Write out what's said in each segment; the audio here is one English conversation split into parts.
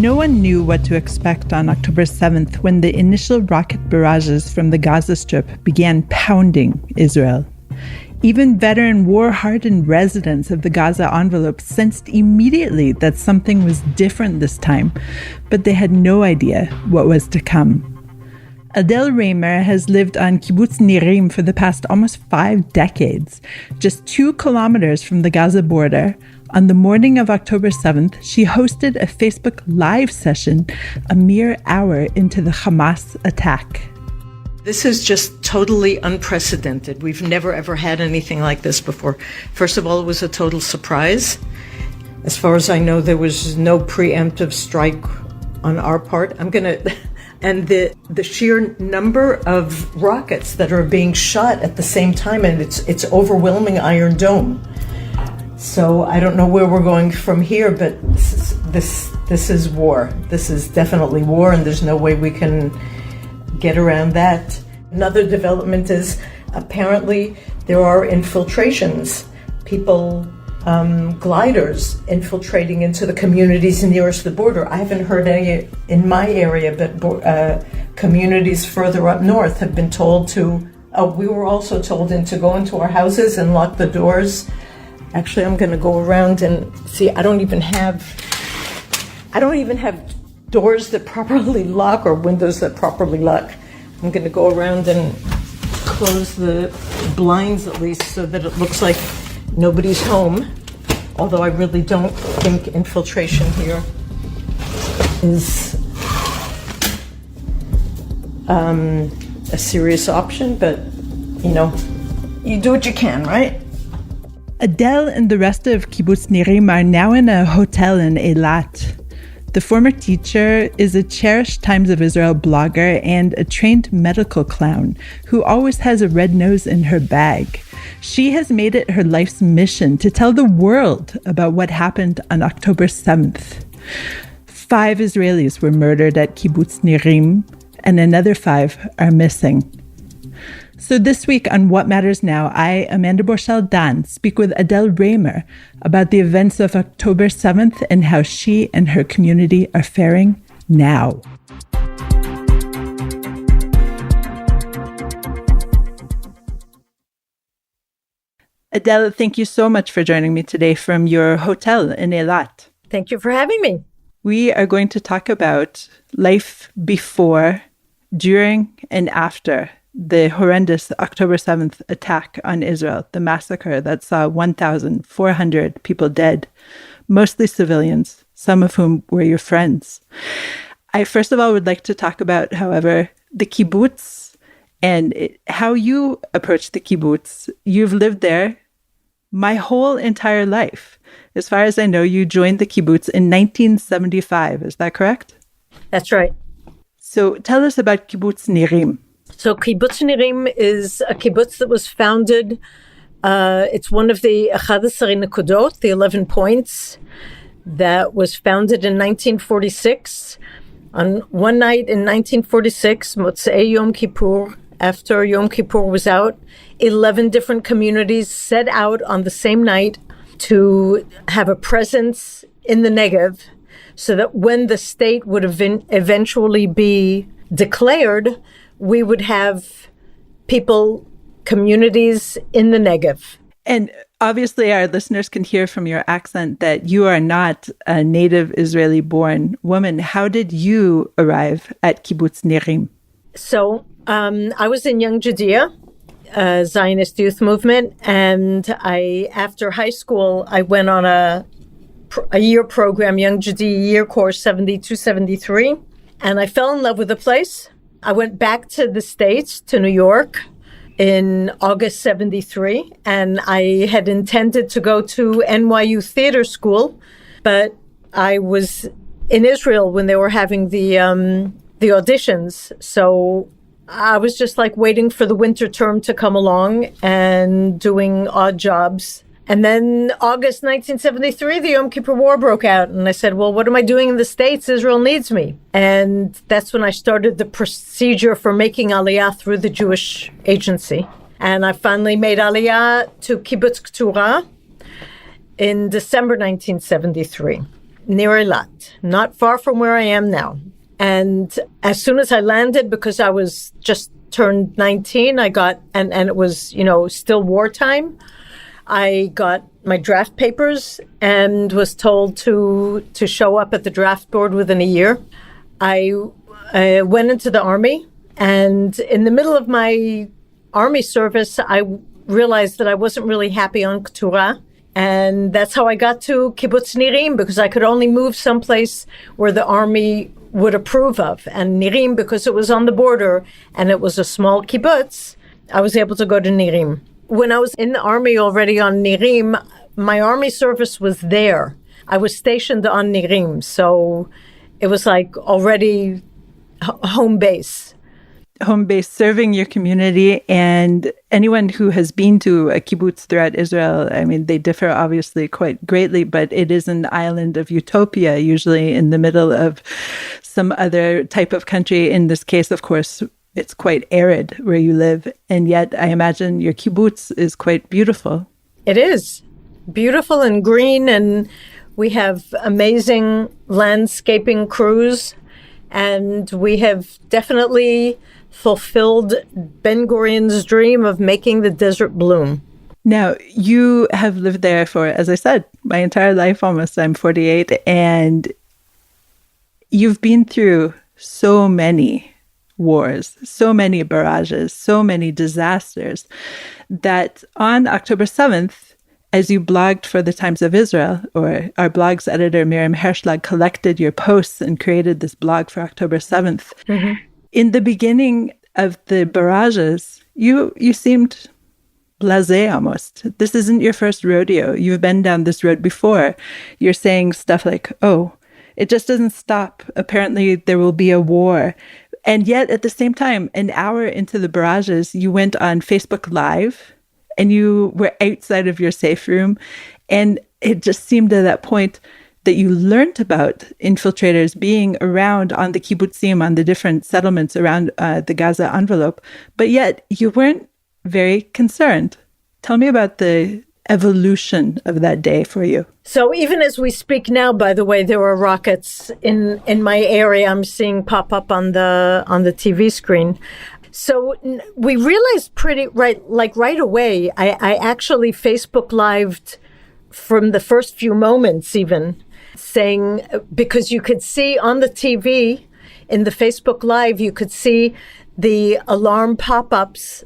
No one knew what to expect on October 7th when the initial rocket barrages from the Gaza Strip began pounding Israel. Even veteran war-hardened residents of the Gaza envelope sensed immediately that something was different this time, but they had no idea what was to come. Adele Raemer has lived on Kibbutz Nirim for the past almost 5 decades, just 2 kilometers from the Gaza border. On the morning of October 7th, she hosted a Facebook Live session a mere hour into the Hamas attack. This is just totally unprecedented. We've never, ever had anything like this before. First of all, it was a total surprise. As far as I know, there was no preemptive strike on our part. And the sheer number of rockets that are being shot at the same time, and it's overwhelming Iron Dome. So I don't know where we're going from here, but this is war. This is definitely war, and there's no way we can get around that. Another development is apparently there are infiltrations, people, gliders infiltrating into the communities nearest the border. I haven't heard any in my area, but communities further up north have been told to, we were also told to go into our houses and lock the doors. Actually, I'm going to go around and see, I don't even have doors that properly lock or windows that properly lock. I'm going to go around and close the blinds at least so that it looks like nobody's home. Although I really don't think infiltration here is a serious option, but you do what you can, right? Adele and the rest of Kibbutz Nirim are now in a hotel in Eilat. The former teacher is a cherished Times of Israel blogger and a trained medical clown who always has a red nose in her bag. She has made it her life's mission to tell the world about what happened on October 7th. 5 Israelis were murdered at Kibbutz Nirim, and another 5 are missing. So this week on What Matters Now, I, Amanda Borschel-Dan, speak with Adele Raemer about the events of October 7th and how she and her community are faring now. Adele, thank you so much for joining me today from your hotel in Eilat. Thank you for having me. We are going to talk about life before, during, and after the horrendous October 7th attack on Israel, the massacre that saw 1,400 people dead, mostly civilians, some of whom were your friends. I first of all would like to talk about, however, the kibbutz and how you approach the kibbutz. You've lived there my whole entire life. As far as I know, you joined the kibbutz in 1975. Is that correct? That's right. So tell us about Kibbutz Nirim. So Kibbutz Nirim is a kibbutz that was founded, it's one of the 11 Nekudot, the 11 points, that was founded in 1946. On one night in 1946, Motzei Yom Kippur, after Yom Kippur was out, 11 different communities set out on the same night to have a presence in the Negev, so that when the state would eventually be declared, we would have people, communities in the Negev. And obviously our listeners can hear from your accent that you are not a native Israeli-born woman. How did you arrive at Kibbutz Nirim? So I was in Young Judea, Zionist youth movement, and after high school, I went on a year program, Young Judea year course 72-73, and I fell in love with the place. I went back to the States, to New York, in August 73, and I had intended to go to NYU Theater School, but I was in Israel when they were having the auditions, so I was just waiting for the winter term to come along and doing odd jobs. And then August 1973, the Yom Kippur War broke out. And I said, well, what am I doing in the States? Israel needs me. And that's when I started the procedure for making Aliyah through the Jewish Agency. And I finally made Aliyah to Kibbutz Keturah in December 1973. near Eilat, not far from where I am now. And as soon as I landed, because I was just turned 19, I got, and it was, still wartime, I got my draft papers and was told to show up at the draft board within a year. I went into the army, and in the middle of my army service, I realized that I wasn't really happy on Keturah. And that's how I got to Kibbutz Nirim, because I could only move someplace where the army would approve of. And Nirim, because it was on the border and it was a small kibbutz, I was able to go to Nirim. When I was in the army already on Nirim, my army service was there. I was stationed on Nirim, so it was like already home base. Home base, serving your community. And anyone who has been to a kibbutz throughout Israel, I mean, they differ obviously quite greatly, but it is an island of utopia, usually in the middle of some other type of country. In this case, of course, it's quite arid where you live. And yet I imagine your kibbutz is quite beautiful. It is beautiful and green. And we have amazing landscaping crews. And we have definitely fulfilled Ben-Gurion's dream of making the desert bloom. Now, you have lived there for, as I said, my entire life almost. I'm 48, and you've been through so many wars, so many barrages, so many disasters, that on October 7th, as you blogged for the Times of Israel, or our blog's editor, Miriam Hershlag, collected your posts and created this blog for October 7th. Mm-hmm. In the beginning of the barrages, you seemed blasé almost. This isn't your first rodeo. You've been down this road before. You're saying stuff like, oh, it just doesn't stop. Apparently there will be a war. And yet at the same time, an hour into the barrages, you went on Facebook Live and you were outside of your safe room. And it just seemed at that point that you learned about infiltrators being around on the kibbutzim, on the different settlements around the Gaza envelope, but yet you weren't very concerned. Tell me about the evolution of that day for you. So even as we speak now, by the way, there are rockets in my area I'm seeing pop up on the TV screen. So we realized right away, I actually Facebook Lived from the first few moments even, saying, because you could see on the TV, in the Facebook Live, you could see the alarm pop-ups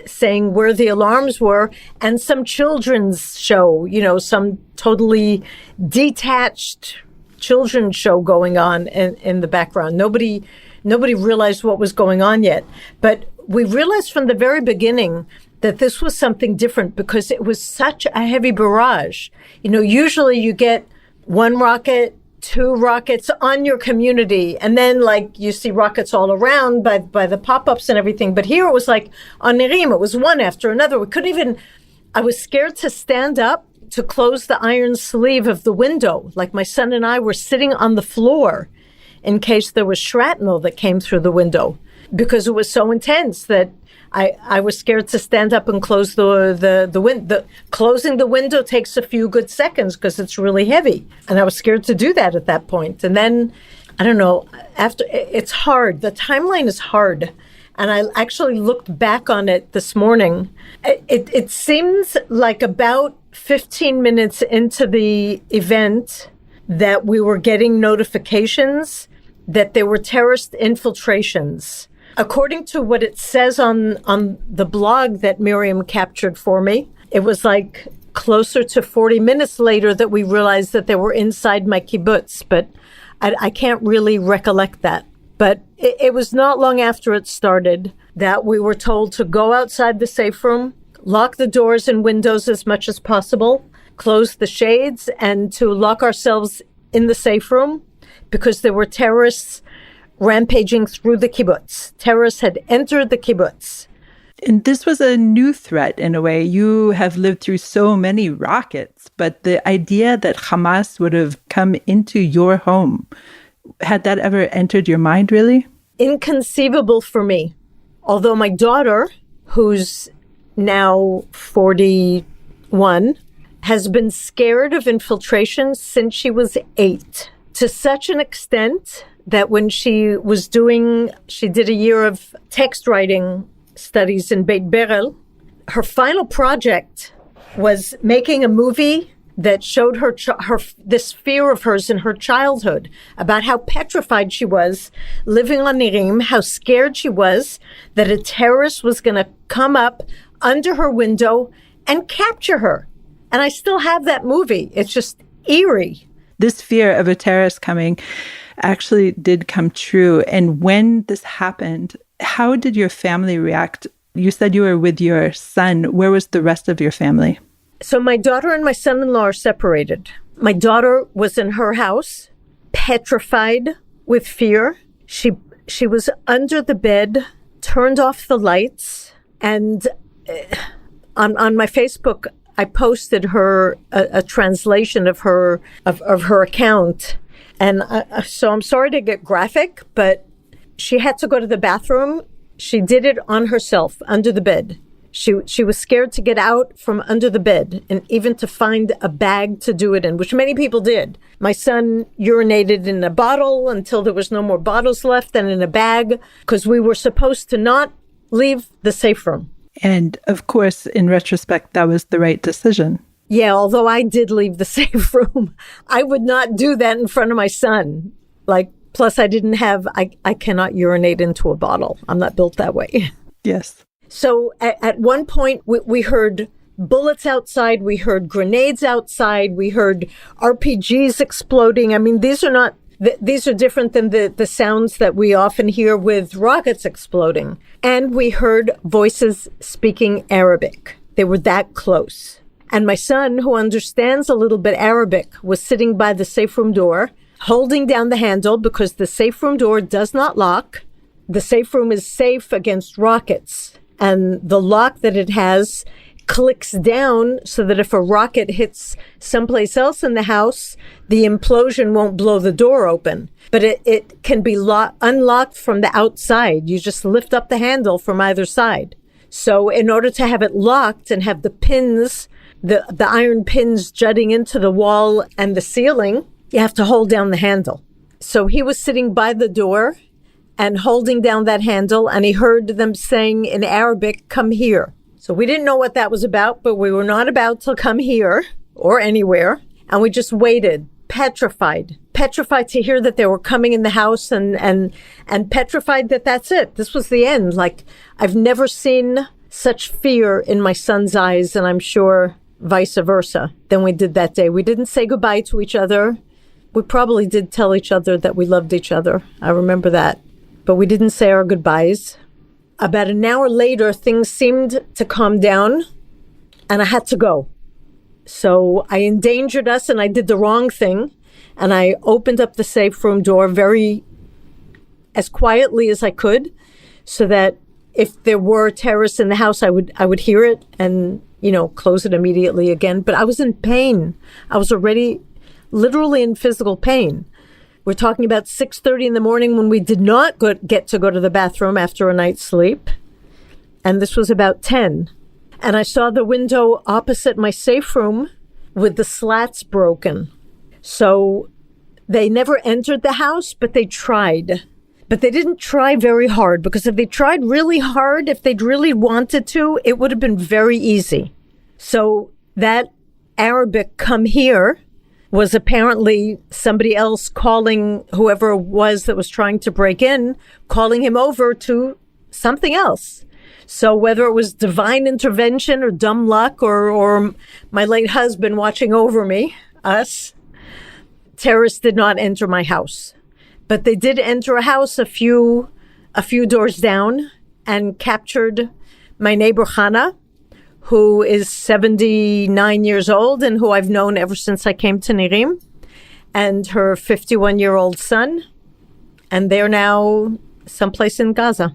saying where the alarms were, and some children's show, some totally detached children's show going on in the background. Nobody realized what was going on yet. But we realized from the very beginning that this was something different because it was such a heavy barrage. Usually you get one rocket, two rockets on your community, and then you see rockets all around by the pop-ups and everything. But here it was like on Nirim, it was one after another. I was scared to stand up to close the iron sleeve of the window. Like my son and I were sitting on the floor in case there was shrapnel that came through the window, because it was so intense that I was scared to stand up and close the window. Closing the window takes a few good seconds because it's really heavy. And I was scared to do that at that point. And then, I don't know, it's hard. The timeline is hard. And I actually looked back on it this morning. It seems like about 15 minutes into the event that we were getting notifications that there were terrorist infiltrations. According to what it says on the blog that Miriam captured for me, it was closer to 40 minutes later that we realized that they were inside my kibbutz, but I can't really recollect that. But it was not long after it started that we were told to go outside the safe room, lock the doors and windows as much as possible, close the shades, and to lock ourselves in the safe room because there were terrorists rampaging through the kibbutz. Terrorists had entered the kibbutz. And this was a new threat in a way. You have lived through so many rockets, but the idea that Hamas would have come into your home, had that ever entered your mind, really? Inconceivable for me. Although my daughter, who's now 41, has been scared of infiltration since she was 8, to such an extent that when she did a year of text writing studies in Beit Berel. Her final project was making a movie that showed her this fear of hers in her childhood, about how petrified she was living on Nirim, how scared she was that a terrorist was going to come up under her window and capture her. And I still have that movie. It's just eerie. This fear of a terrorist coming actually did come true. And when this happened, how did your family react? You said you were with your son. Where was the rest of your family? So my daughter and my son-in-law are separated. My daughter was in her house, petrified with fear. She was under the bed, turned off the lights, and on my Facebook, I posted her a translation of her account. And so I'm sorry to get graphic, but she had to go to the bathroom. She did it on herself, under the bed. She was scared to get out from under the bed and even to find a bag to do it in, which many people did. My son urinated in a bottle until there was no more bottles left, and in a bag, because we were supposed to not leave the safe room. And of course, in retrospect, that was the right decision. Yeah, although I did leave the safe room, I would not do that in front of my son. Plus I cannot urinate into a bottle. I'm not built that way. Yes. So at one point, we heard bullets outside. We heard grenades outside. We heard RPGs exploding. I mean, these are different than the sounds that we often hear with rockets exploding. And we heard voices speaking Arabic. They were that close. And my son, who understands a little bit Arabic, was sitting by the safe room door, holding down the handle because the safe room door does not lock. The safe room is safe against rockets. And the lock that it has clicks down so that if a rocket hits someplace else in the house, the implosion won't blow the door open. But it can be unlocked from the outside. You just lift up the handle from either side. So in order to have it locked and have the pins, the iron pins jutting into the wall and the ceiling, you have to hold down the handle. So he was sitting by the door and holding down that handle, and he heard them saying in Arabic, "Come here." So we didn't know what that was about, but we were not about to come here or anywhere. And we just waited, petrified to hear that they were coming in the house, and petrified that that's it. This was the end. I've never seen such fear in my son's eyes, and I'm sure vice versa, than we did that day. We didn't say goodbye to each other. We probably did tell each other that we loved each other. I remember that. But we didn't say our goodbyes. About an hour later, things seemed to calm down, and I had to go. So I endangered us, and I did the wrong thing. And I opened up the safe room door as quietly as I could, so that if there were terrorists in the house, I would hear it and, close it immediately again. But I was in pain. I was already literally in physical pain. We're talking about 6:30 in the morning when we did not get to go to the bathroom after a night's sleep. And this was about 10. And I saw the window opposite my safe room with the slats broken. So they never entered the house, but they tried. But they didn't try very hard, because if they tried really hard, if they'd really wanted to, it would have been very easy. So that Arabic "come here" was apparently somebody else calling whoever it was that was trying to break in, calling him over to something else. So whether it was divine intervention or dumb luck or my late husband watching over me, us, terrorists did not enter my house. But they did enter a house a few doors down and captured my neighbor Hannah, who is 79 years old and who I've known ever since I came to Nirim, and her 51-year-old son. And they're now someplace in Gaza.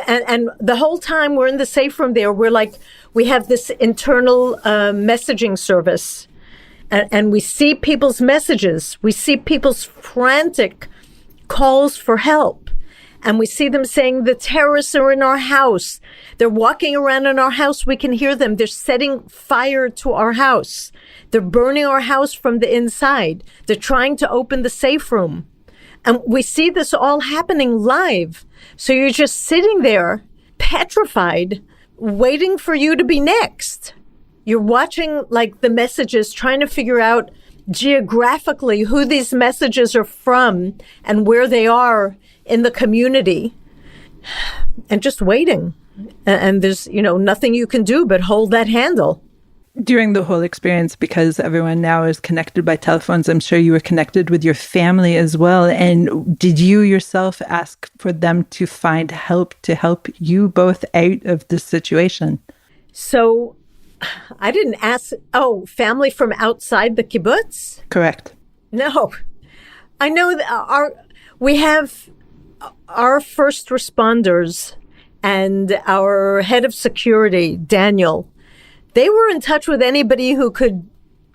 And the whole time we're in the safe room there, we have this internal messaging service. And we see people's messages. We see people's frantic calls for help. And we see them saying, the terrorists are in our house. They're walking around in our house. We can hear them. They're setting fire to our house. They're burning our house from the inside. They're trying to open the safe room. And we see this all happening live. So you're just sitting there, petrified, waiting for you to be next. You're watching like the messages, trying to figure out geographically who these messages are from and where they are in the community, and just waiting. And there's, nothing you can do but hold that handle. During the whole experience, because everyone now is connected by telephones, I'm sure you were connected with your family as well. And did you yourself ask for them to find help to help you both out of this situation? So I didn't ask, family from outside the kibbutz? Correct. No. I know that we have our first responders and our head of security, Daniel. They were in touch with anybody who could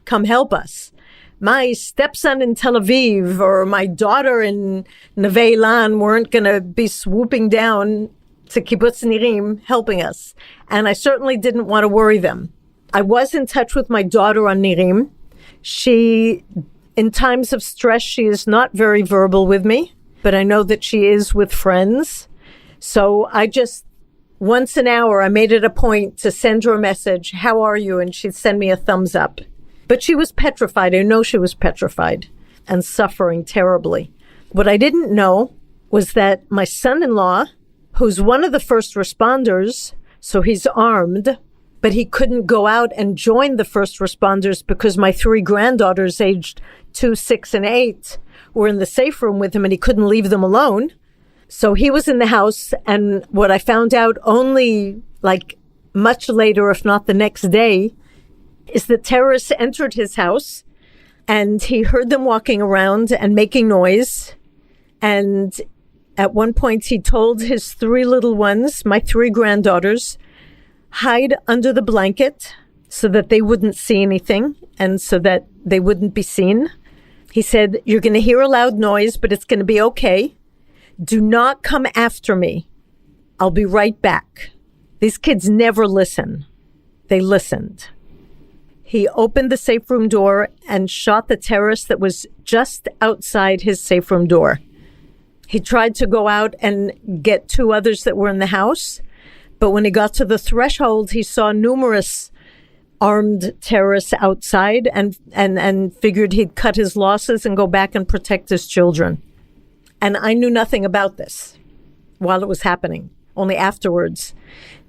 come help us. My stepson in Tel Aviv or my daughter in Neve Ilan weren't going to be swooping down to Kibbutz Nirim helping us. And I certainly didn't want to worry them. I was in touch with my daughter on Nirim. She, in times of stress, she is not very verbal with me, but I know that she is with friends. So I just, once an hour, I made it a point to send her a message, how are you? And she'd send me a thumbs up. But she was petrified. I know she was petrified and suffering terribly. What I didn't know was that my son-in-law, who's one of the first responders, so he's armed, but he couldn't go out and join the first responders because my 3 granddaughters, aged 2, 6, and 8, were in the safe room with him and he couldn't leave them alone. So he was in the house, and what I found out only like much later, if not the next day, is that terrorists entered his house and he heard them walking around and making noise. And at one point he told his 3 little ones, my 3 granddaughters, hide under the blanket so that they wouldn't see anything and so that they wouldn't be seen. He said, you're going to hear a loud noise, but it's going to be okay. Do not come after me. I'll be right back. These kids never listen. They listened. He opened the safe room door and shot the terrorist that was just outside his safe room door. He tried to go out and get 2 others that were in the house. But when he got to the threshold, he saw numerous armed terrorists outside and figured he'd cut his losses and go back and protect his children. And I knew nothing about this while it was happening. Only afterwards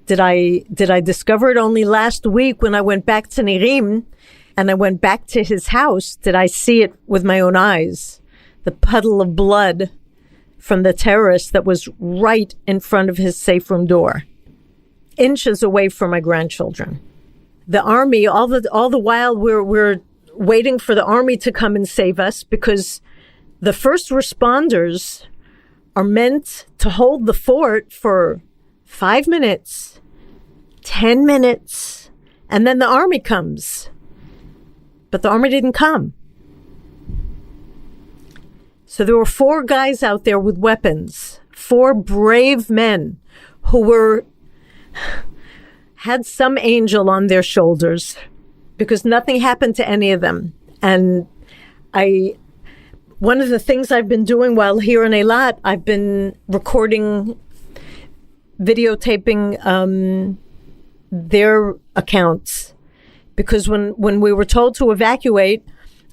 did I discover it. Only last week when I went back to Nirim and I went back to his house, did I see it with my own eyes. The puddle of blood from the terrorist that was right in front of his safe room door, inches away from my grandchildren. The army, all the while we're waiting for the army to come and save us, because the first responders are meant to hold the fort for 5 minutes, 10 minutes, and then the army comes. But the army didn't come. So there were 4 guys out there with weapons, 4 brave men who had some angel on their shoulders, because nothing happened to any of them. And one of the things I've been doing while here in Eilat, I've been recording, videotaping their accounts. Because when we were told to evacuate,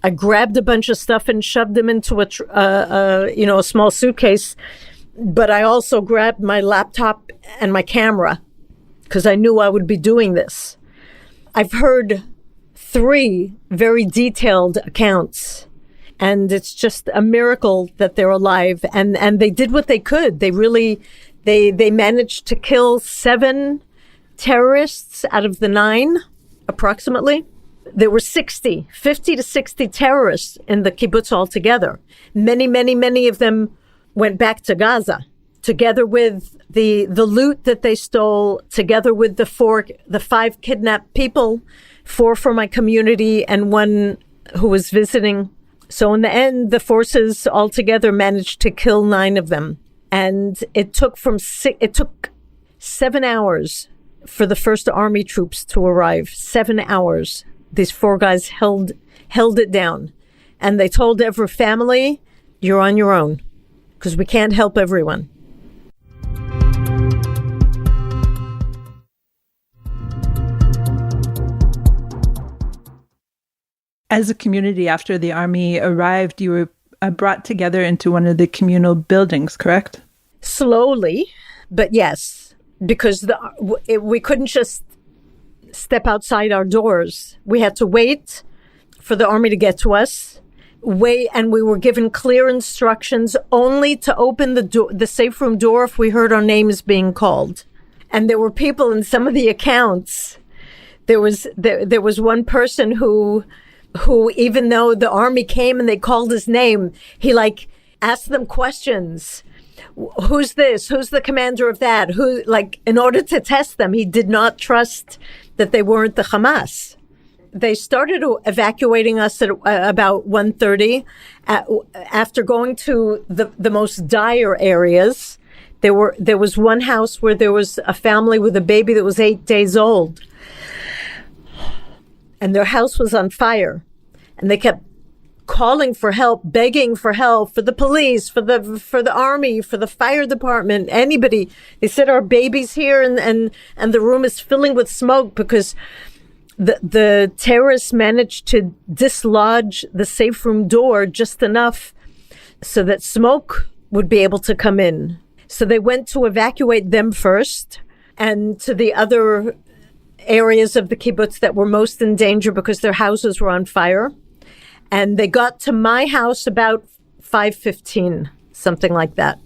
I grabbed a bunch of stuff and shoved them into a small suitcase. But I also grabbed my laptop and my camera because I knew I would be doing this. I've heard 3 very detailed accounts, and it's just a miracle that they're alive. And they did what they could. They really, they managed to kill 7 terrorists out of the 9, approximately. There were 50 to 60 terrorists in the kibbutz altogether. Many of them went back to Gaza, together with the loot that they stole, together with the 5 kidnapped people, 4 from my community and 1 who was visiting. So in the end, the forces altogether managed to kill 9 of them. And it took 7 hours for the first army troops to arrive. 7 hours. These 4 guys held it down. And they told every family, you're on your own, because we can't help everyone. As a community, after the army arrived, you were brought together into one of the communal buildings, correct? Slowly, but yes, because we couldn't just step outside our doors. We had to wait for the army to get to us. And we were given clear instructions only to open the safe room door if we heard our names being called. And there were people in some of the accounts. There was one person who even though the army came and they called his name, he asked them questions. Who's this? Who's the commander of that? In order to test them, he did not trust that they weren't the Hamas. They started evacuating us at about 1:30. After going to the most dire areas, there was one house where there was a family with a baby that was 8 days old. And their house was on fire. And they kept calling for help, begging for help, for the police, for the army, for the fire department, anybody. They said, our baby's here and the room is filling with smoke because the terrorists managed to dislodge the safe room door just enough so that smoke would be able to come in. So they went to evacuate them first and to the other areas of the kibbutz that were most in danger because their houses were on fire. And they got to my house about 5:15, something like that.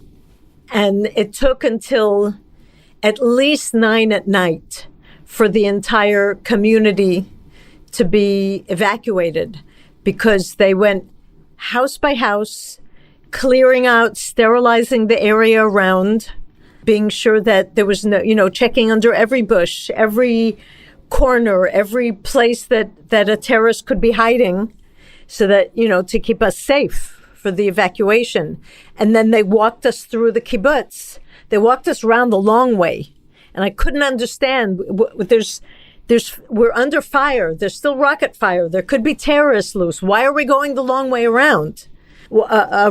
And it took until at least 9 at night for the entire community to be evacuated because they went house by house, clearing out, sterilizing the area around, being sure that there was no, checking under every bush, every corner, every place that a terrorist could be hiding so that, to keep us safe for the evacuation. And then they walked us through the kibbutz. They walked us around the long way. And I couldn't understand. We're under fire. There's still rocket fire. There could be terrorists loose. Why are we going the long way around? A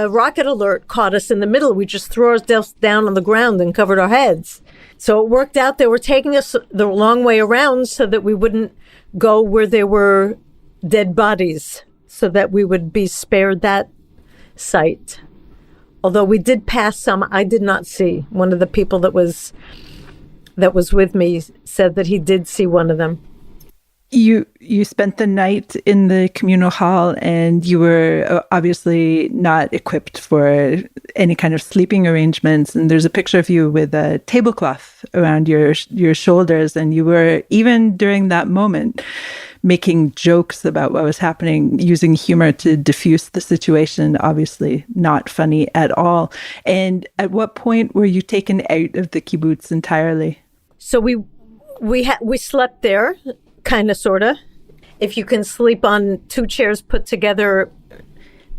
rocket alert caught us in the middle. We just threw ourselves down on the ground and covered our heads. So it worked out. They were taking us the long way around so that we wouldn't go where there were dead bodies, so that we would be spared that sight. Although we did pass some, I did not see. One of the people that was with me said that he did see one of them. You spent the night in the communal hall, and you were obviously not equipped for any kind of sleeping arrangements. And there's a picture of you with a tablecloth around your shoulders, and you were, even during that moment, making jokes about what was happening, using humor to diffuse the situation. Obviously not funny at all. And at what point were you taken out of the kibbutz entirely? So we slept there. Kind of, sort of. If you can sleep on 2 chairs put together,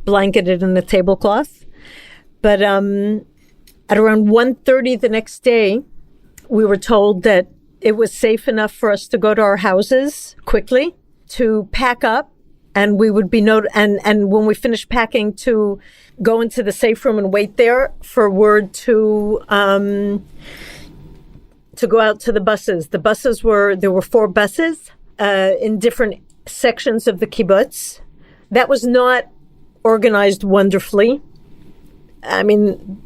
blanketed in a tablecloth. But at around 1:30 the next day, we were told that it was safe enough for us to go to our houses quickly, to pack up, and we would be and when we finished packing, to go into the safe room and wait there for word to go out to the buses. There were 4 buses in different sections of the kibbutz. That was not organized wonderfully. I mean,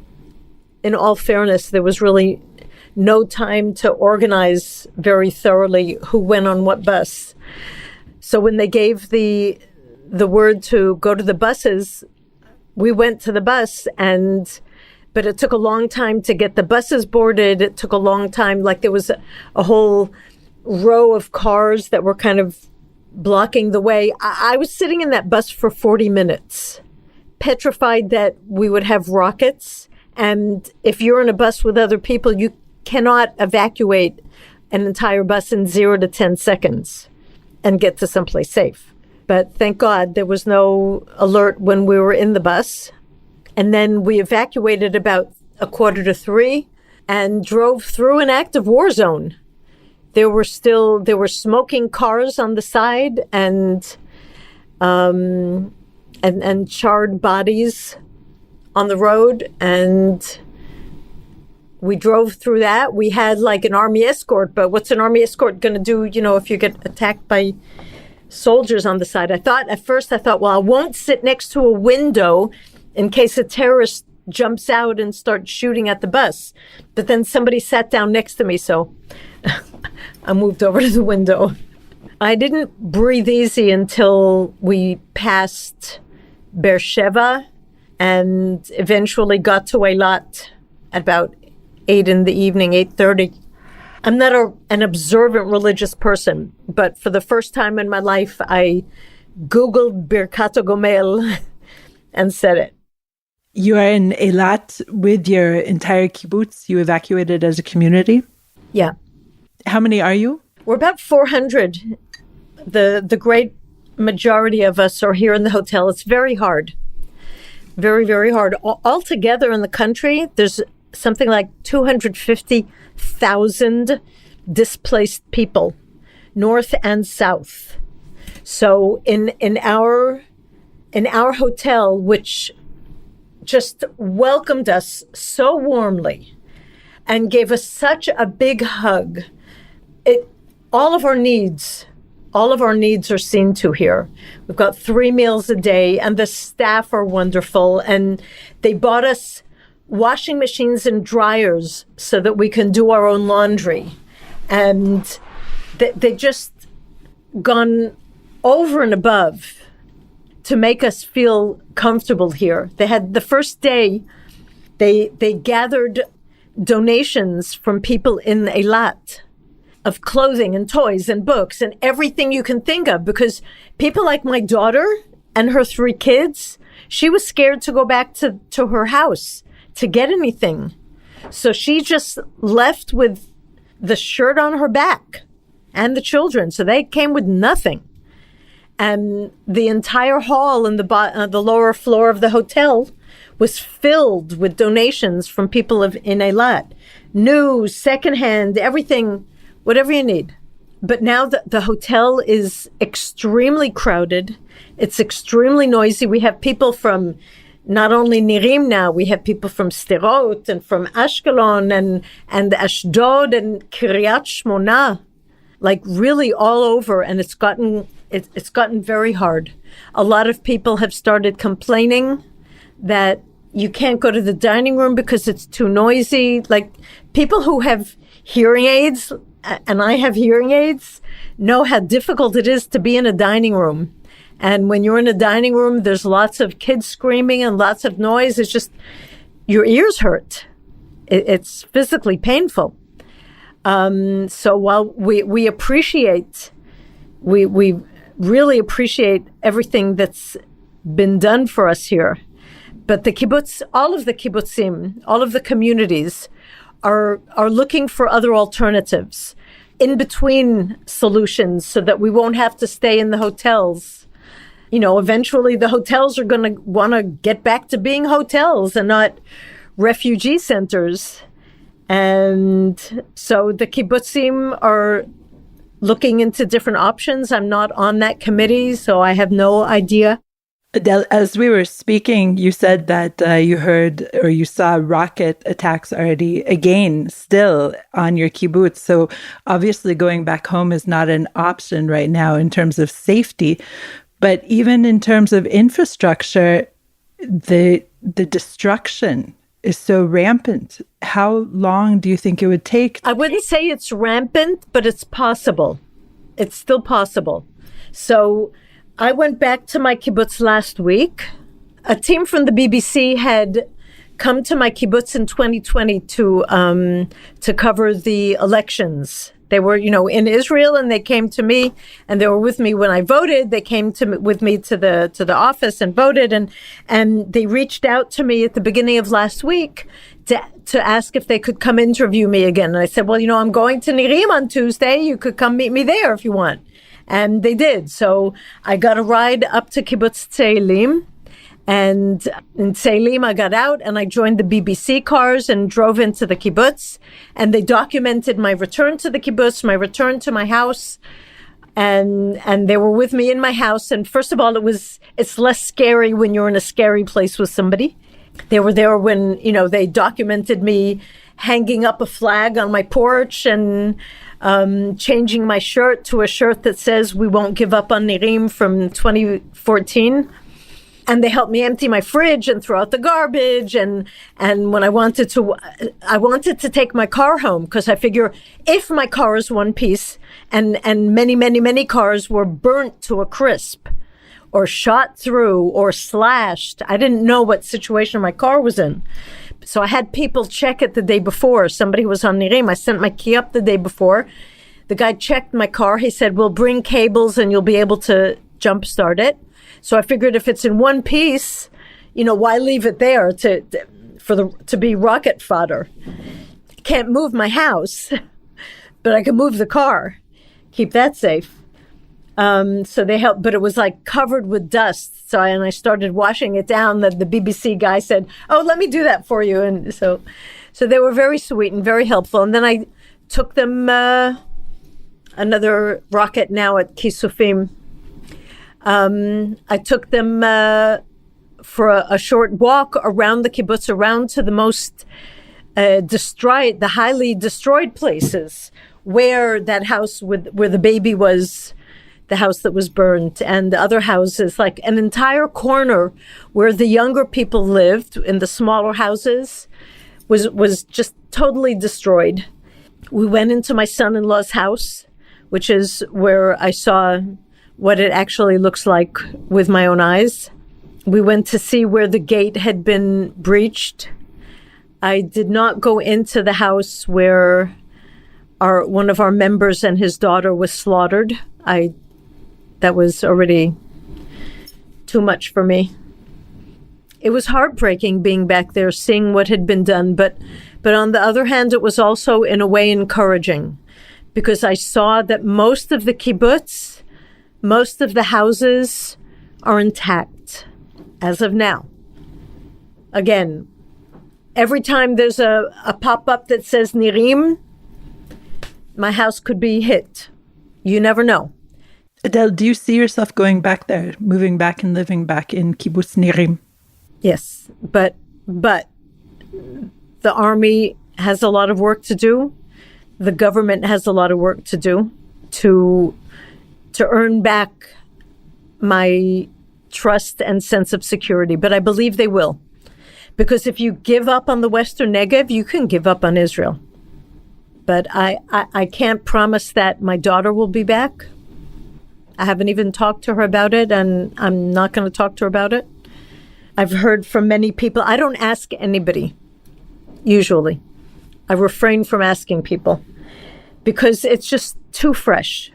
in all fairness, there was really no time to organize very thoroughly who went on what bus. So when they gave the word to go to the buses, we went to the bus, but it took a long time to get the buses boarded. It took a long time. There was a whole row of cars that were kind of blocking the way. I was sitting in that bus for 40 minutes, petrified that we would have rockets. And if you're in a bus with other people, you cannot evacuate an entire bus in 0 to 10 seconds and get to someplace safe. But thank God there was no alert when we were in the bus. And then we evacuated about 2:45 and drove through an active war zone. There were smoking cars on the side and charred bodies on the road. And we drove through that. We had like an army escort, but what's an army escort going to do, if you get attacked by soldiers on the side? At first I thought, well, I won't sit next to a window in case a terrorist jumps out and starts shooting at the bus. But then somebody sat down next to me, so I moved over to the window. I didn't breathe easy until we passed Beersheba and eventually got to Eilat at about 8 in the evening, 8:30. I'm not an observant religious person, but for the first time in my life, I Googled Birkat Gomel and said it. You are in Eilat with your entire kibbutz. You evacuated as a community? Yeah. How many are you? We're about 400. The great majority of us are here in the hotel. It's very hard. Very, very hard. Altogether in the country, there's something like 250,000 displaced people, north and south. So in our hotel, which just welcomed us so warmly and gave us such a big hug, all of our needs are seen to here. We've got 3 meals a day, and the staff are wonderful, and they bought us washing machines and dryers so that we can do our own laundry. And they just gone over and above to make us feel comfortable here. They had the first day, they gathered donations from people in Eilat of clothing and toys and books and everything you can think of, because people like my daughter and her 3 kids, she was scared to go back to her house to get anything. So she just left with the shirt on her back and the children. So they came with nothing. And the entire hall in the lower floor of the hotel was filled with donations from people in Eilat. New, secondhand, everything, whatever you need. But now the hotel is extremely crowded. It's extremely noisy. We have people from not only Nirim now, we have people from Sderot and from Ashkelon and Ashdod and Kiryat Shmona, like really all over. And it's gotten very hard. A lot of people have started complaining that you can't go to the dining room because it's too noisy. Like people who have hearing aids, and I have hearing aids, know how difficult it is to be in a dining room. And when you're in a dining room, there's lots of kids screaming and lots of noise. It's just, your ears hurt. It's physically painful. So while we really appreciate everything that's been done for us here, but the kibbutz, all of the kibbutzim, all of the communities are looking for other alternatives, in between solutions, so that we won't have to stay in the hotels. Eventually the hotels are going to want to get back to being hotels and not refugee centers. And so the kibbutzim are looking into different options. I'm not on that committee, so I have no idea. Adele, as we were speaking, you said that you heard or you saw rocket attacks already again still on your kibbutz. So obviously going back home is not an option right now in terms of safety. But even in terms of infrastructure, the destruction is so rampant. How long do you think it would take? I wouldn't say it's rampant, but it's possible. It's still possible. So I went back to my kibbutz last week. A team from the BBC had come to my kibbutz in 2020 to cover the elections. They were, in Israel, and they came to me, and they were with me when I voted. They came with me to the office and voted, and they reached out to me at the beginning of last week to ask if they could come interview me again. And I said, well, I'm going to Nirim on Tuesday. You could come meet me there if you want. And they did. So I got a ride up to Kibbutz Tzeilim, And in Selim, I got out and I joined the BBC cars and drove into the kibbutz. And they documented my return to the kibbutz, my return to my house. And they were with me in my house. And first of all, it's less scary when you're in a scary place with somebody. They were there when, they documented me hanging up a flag on my porch and changing my shirt to a shirt that says "We won't give up on Nirim" from 2014. And they helped me empty my fridge and throw out the garbage. And when I wanted to take my car home, because I figure if my car is one piece and many, many, many cars were burnt to a crisp or shot through or slashed, I didn't know what situation my car was in. So I had people check it the day before. Somebody was on Nirim. I sent my key up the day before. The guy checked my car. He said, "We'll bring cables and you'll be able to jumpstart it." So I figured if it's in one piece, why leave it there to be rocket fodder? Can't move my house, but I can move the car, keep that safe. So they helped, but it was like covered with dust. So I started washing it down. The BBC guy said, "Oh, let me do that for you." And so they were very sweet and very helpful. And then I took them another rocket now at Kisufim. I took them for a short walk around the kibbutz, around to the most the highly destroyed places, where that house where the baby was, the house that was burned, and the other houses, like an entire corner where the younger people lived in the smaller houses, was just totally destroyed. We went into my son-in-law's house, which is where I saw what it actually looks like with my own eyes. We went to see where the gate had been breached. I did not go into the house where one of our members and his daughter was slaughtered. That was already too much for me. It was heartbreaking being back there, seeing what had been done, but on the other hand, it was also in a way encouraging, because I saw that most of the kibbutz, most of the houses are intact as of now. Again, every time there's a pop-up that says Nirim, my house could be hit. You never know. Adele, do you see yourself going back there, moving back and living back in Kibbutz Nirim? Yes, but the army has a lot of work to do. The government has a lot of work to do to earn back my trust and sense of security. But I believe they will. Because if you give up on the Western Negev, you can give up on Israel. But I can't promise that my daughter will be back. I haven't even talked to her about it, and I'm not going to talk to her about it. I've heard from many people. I don't ask anybody, usually. I refrain from asking people because it's just too fresh.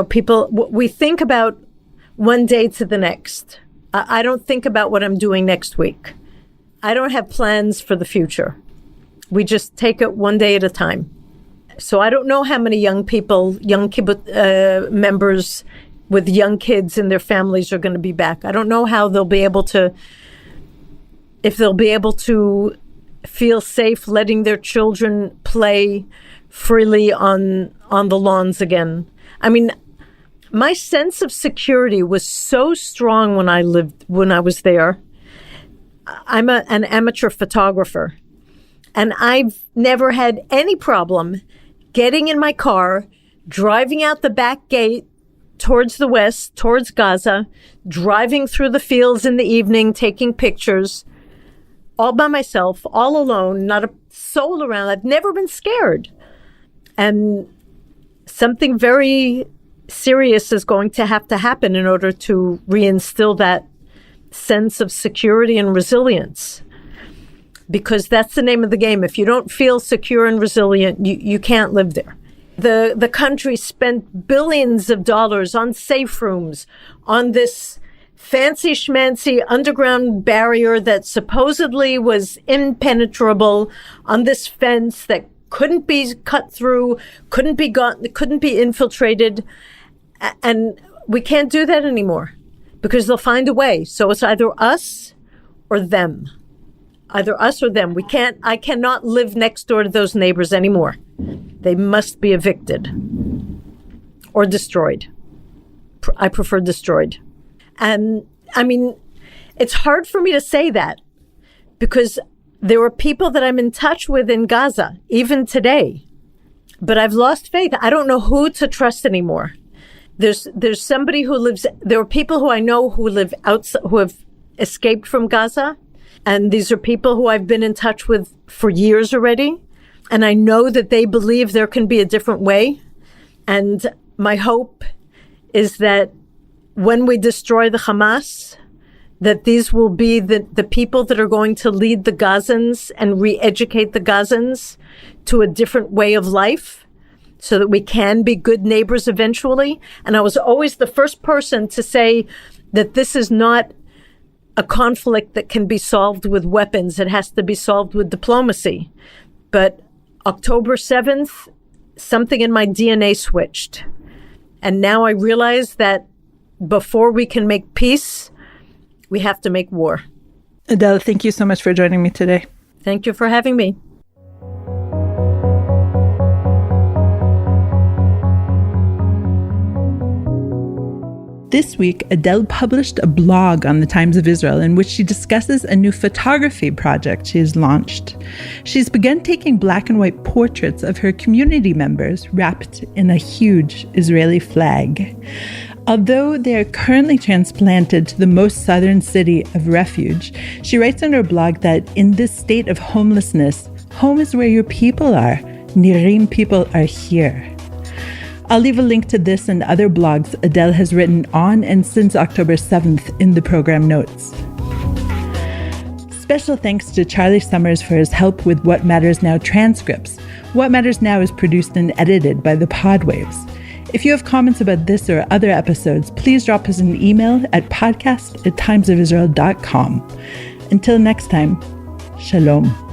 People, we think about one day to the next. I don't think about what I'm doing next week. I don't have plans for the future. We just take it one day at a time. So I don't know how many young people, young kibbutz members with young kids and their families are going to be back. I don't know how they'll be able to, if they'll be able to feel safe letting their children play freely on the lawns again. I mean, my sense of security was so strong when I was there. I'm an amateur photographer, and I've never had any problem getting in my car, driving out the back gate towards the west, towards Gaza, driving through the fields in the evening, taking pictures, all by myself, all alone, not a soul around. I've never been scared. And something very serious is going to have to happen in order to reinstill that sense of security and resilience. Because that's the name of the game. If you don't feel secure and resilient, you can't live there. The country spent billions of dollars on safe rooms, on this fancy schmancy underground barrier that supposedly was impenetrable, on this fence that couldn't be cut through, couldn't be infiltrated. And we can't do that anymore because they'll find a way. So it's either us or them. Either us or them. I cannot live next door to those neighbors anymore. They must be evicted or destroyed. I prefer destroyed. And I mean, it's hard for me to say that because there are people that I'm in touch with in Gaza, even today, but I've lost faith. I don't know who to trust anymore. There's somebody who lives, there are people who I know who live outside, who have escaped from Gaza. And these are people who I've been in touch with for years already. And I know that they believe there can be a different way. And my hope is that when we destroy the Hamas, that these will be the people that are going to lead the Gazans and re-educate the Gazans to a different way of life so that we can be good neighbors eventually. And I was always the first person to say that this is not a conflict that can be solved with weapons. It has to be solved with diplomacy. But October 7th, something in my DNA switched. And now I realize that before we can make peace, we have to make war. Adele, thank you so much for joining me today. Thank you for having me. This week, Adele published a blog on the Times of Israel in which she discusses a new photography project she has launched. She's begun taking black and white portraits of her community members wrapped in a huge Israeli flag. Although they are currently transplanted to the most southern city of refuge, she writes on her blog that in this state of homelessness, home is where your people are. Nirim people are here. I'll leave a link to this and other blogs Adele has written on and since October 7th in the program notes. Special thanks to Charlie Summers for his help with What Matters Now transcripts. What Matters Now is produced and edited by the Podwaves. If you have comments about this or other episodes, please drop us an email at podcast@timesofisrael.com. Until next time, shalom.